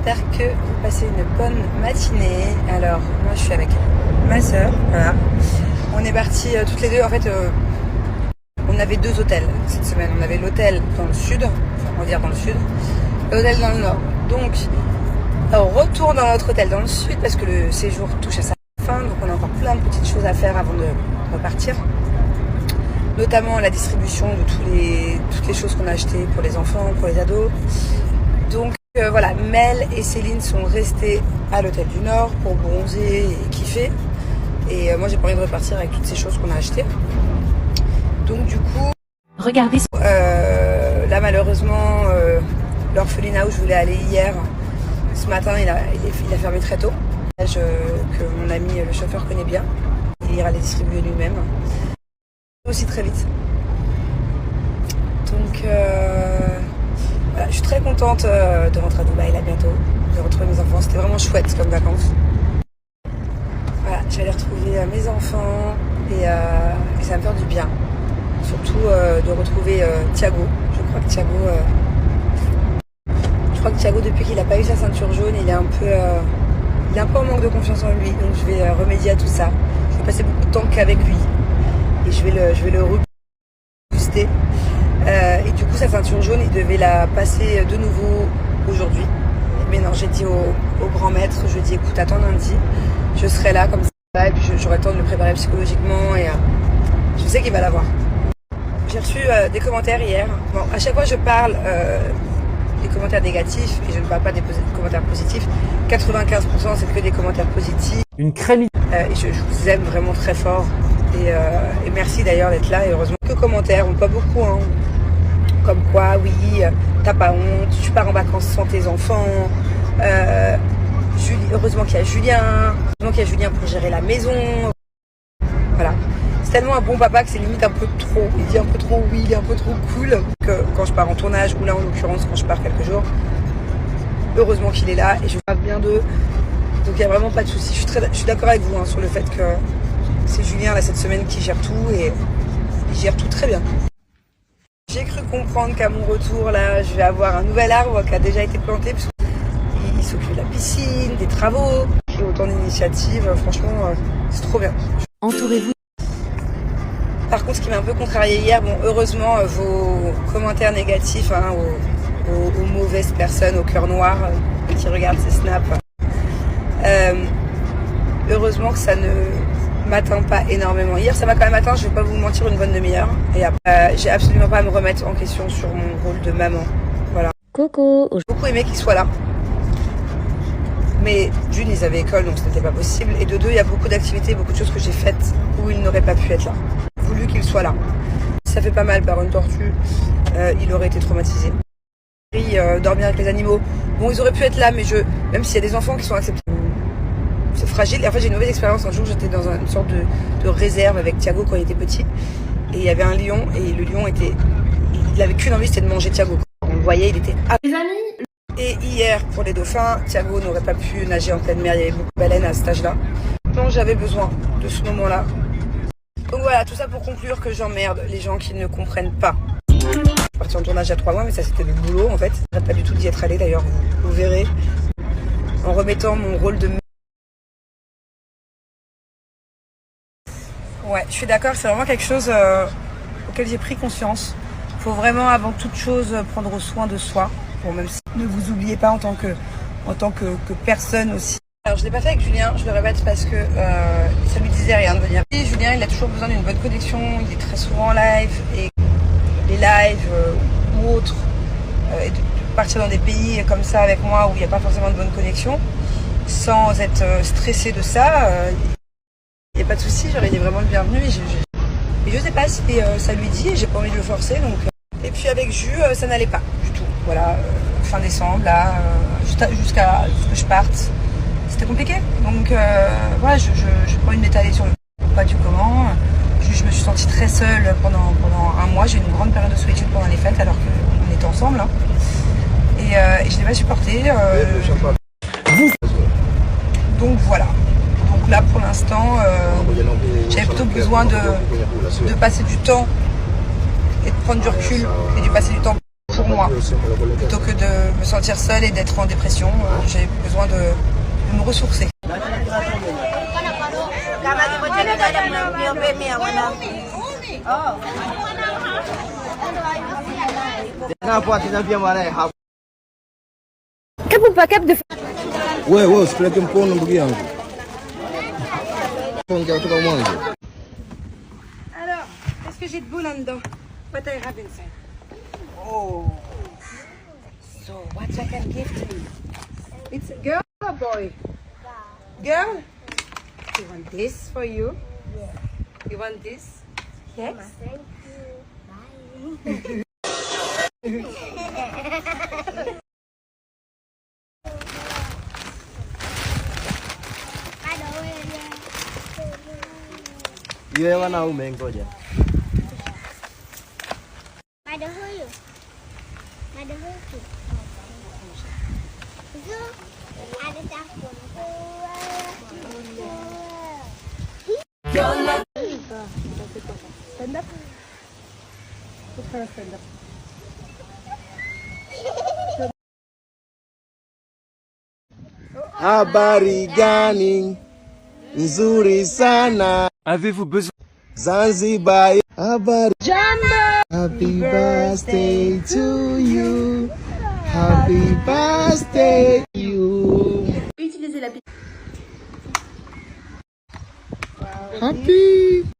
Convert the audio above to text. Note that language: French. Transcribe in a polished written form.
j'espère que vous passez une bonne matinée. Alors, moi je suis avec ma soeur, voilà. On est partis toutes les deux, en fait, on avait deux hôtels cette semaine. On avait l'hôtel dans le sud, enfin on va dire dans le sud, et l'hôtel dans le nord. Donc, on retourne dans notre hôtel dans le sud parce que le séjour touche à sa fin, donc on a encore plein de petites choses à faire avant de repartir. Notamment la distribution de toutes les choses qu'on a achetées pour les enfants, pour les ados. Donc voilà, Mel et Céline sont restées à l'hôtel du Nord pour bronzer et kiffer. Et moi j'ai pas envie de repartir avec toutes ces choses qu'on a achetées. Donc du coup, regardez là malheureusement, l'orphelinat où je voulais aller hier, ce matin il a fermé très tôt. Que mon ami le chauffeur connaît bien. Il ira les distribuer lui-même. Aussi très vite. Donc voilà, je suis très contente de rentrer à Dubaï là bientôt, de retrouver mes enfants. C'était vraiment chouette comme vacances. Voilà, je vais aller retrouver mes enfants et ça va me faire du bien. Surtout de retrouver Thiago. Je crois que Thiago depuis qu'il n'a pas eu sa ceinture jaune, il est un peu en manque de confiance en lui. Donc je vais remédier à tout ça. Je vais passer beaucoup de temps qu'avec lui. Et je vais le rebooster. Et du coup, sa ceinture jaune, il devait la passer de nouveau aujourd'hui. Mais non, j'ai dit au grand maître, je lui ai dit écoute, attends lundi, je serai là comme ça, et puis j'aurai le temps de le préparer psychologiquement, et je sais qu'il va l'avoir. J'ai reçu des commentaires hier. Bon, à chaque fois je parle des commentaires négatifs, et je ne parle pas des commentaires positifs. 95% c'est que des commentaires positifs. Une crème. Et je vous aime vraiment très fort. Et merci d'ailleurs d'être là, et heureusement que commentaires, pas beaucoup, hein. Comme quoi, oui, t'as pas honte, tu pars en vacances sans tes enfants, heureusement qu'il y a Julien pour gérer la maison. Voilà, c'est tellement un bon papa que c'est limite un peu trop, il dit un peu trop oui, il est un peu trop cool, que quand je pars en tournage, ou là en l'occurrence quand je pars quelques jours, heureusement qu'il est là, et je parle bien d'eux, donc il n'y a vraiment pas de souci. Je suis d'accord avec vous, hein, sur le fait que c'est Julien là cette semaine qui gère tout, et il gère tout très bien. J'ai cru comprendre qu'à mon retour là, je vais avoir un nouvel arbre qui a déjà été planté, parce qu'il s'occupe de la piscine, des travaux, et autant d'initiatives, franchement c'est trop bien. Entourez-vous. Par contre, ce qui m'a un peu contrarié hier, bon, heureusement vos commentaires négatifs, hein, aux mauvaises personnes au cœur noir qui regardent ces snaps, heureusement que ça ne m'atteint pas énormément. Hier ça m'a quand même atteint, je vais pas vous mentir, une bonne demi-heure. Et après, j'ai absolument pas à me remettre en question sur mon rôle de maman. Voilà. Coucou. J'ai beaucoup aimé qu'il soit là. Mais d'une, ils avaient école, donc ce n'était pas possible. Et de deux, il y a beaucoup d'activités, beaucoup de choses que j'ai faites où il n'aurait pas pu être là. J'ai voulu qu'il soit là. Ça fait pas mal par une tortue, il aurait été traumatisé. Dormir avec les animaux. Bon, ils auraient pu être là, mais même s'il y a des enfants qui sont acceptés, c'est fragile. Et en fait, j'ai une mauvaise expérience. Un jour, j'étais dans une sorte de réserve avec Thiago quand il était petit. Et il y avait un lion, et le lion il avait qu'une envie, c'était de manger Thiago. On le voyait, il était... Les amis. Et hier, pour les dauphins, Thiago n'aurait pas pu nager en pleine mer, il y avait beaucoup de baleines à cet âge-là. Donc j'avais besoin de ce moment-là. Donc voilà, tout ça pour conclure que j'emmerde les gens qui ne comprennent pas. Je suis partie en tournage il y a 3 mois, mais ça c'était le boulot en fait. Je n'arrête pas du tout d'y être allée d'ailleurs, vous verrez. En remettant mon rôle de... Ouais, je suis d'accord, c'est vraiment quelque chose auquel j'ai pris conscience. Il faut vraiment avant toute chose prendre soin de soi. Bon, même si ne vous oubliez pas en tant que personne aussi. Alors je l'ai pas fait avec Julien, je le répète parce que ça lui disait rien de venir. Et Julien, il a toujours besoin d'une bonne connexion, il est très souvent en live, et les lives ou autres, et de partir dans des pays comme ça avec moi où il n'y a pas forcément de bonne connexion, sans être stressé de ça, il n'y a pas de souci, il est vraiment le bienvenu, et je sais pas si ça lui dit, et j'ai pas envie de le forcer, donc... Et puis avec Jus, ça n'allait pas du tout. Voilà, fin décembre, là, jusqu'à ce que je parte, c'était compliqué. Donc voilà, je n'ai pas envie de m'étaler sur le pas du comment. Je me suis sentie très seule pendant un mois. J'ai eu une grande période de solitude pendant les fêtes alors qu'on était ensemble. Hein. Et je ne l'ai pas supporté. Donc voilà. Donc là pour l'instant, j'avais plutôt besoin de passer du temps et de prendre du recul et de passer du temps pour moi. moi. Plutôt que de me sentir seule et d'être en dépression, j'ai besoin de me ressourcer. Cap ou pas cap de Wewe usipeleke mkono ndugu yangu. Ongea kutoka mwanzo. Alors, qu'est-ce que j'ai de beau là-dedans? What I have inside? Oh. So, what I can give to you? It's a girl or boy? Girl? You want this for you? Yeah. You want this? Yes? Thank you. Bye. Yeye wanaume ngoja. Ada huyu. Ada huyu. Itu ada takut. Stand up. Put her stand up. Habari gani? Nzuri sana. Avez-vous besoin Zanzibar. Habari. Happy birthday to you. Happy birthday.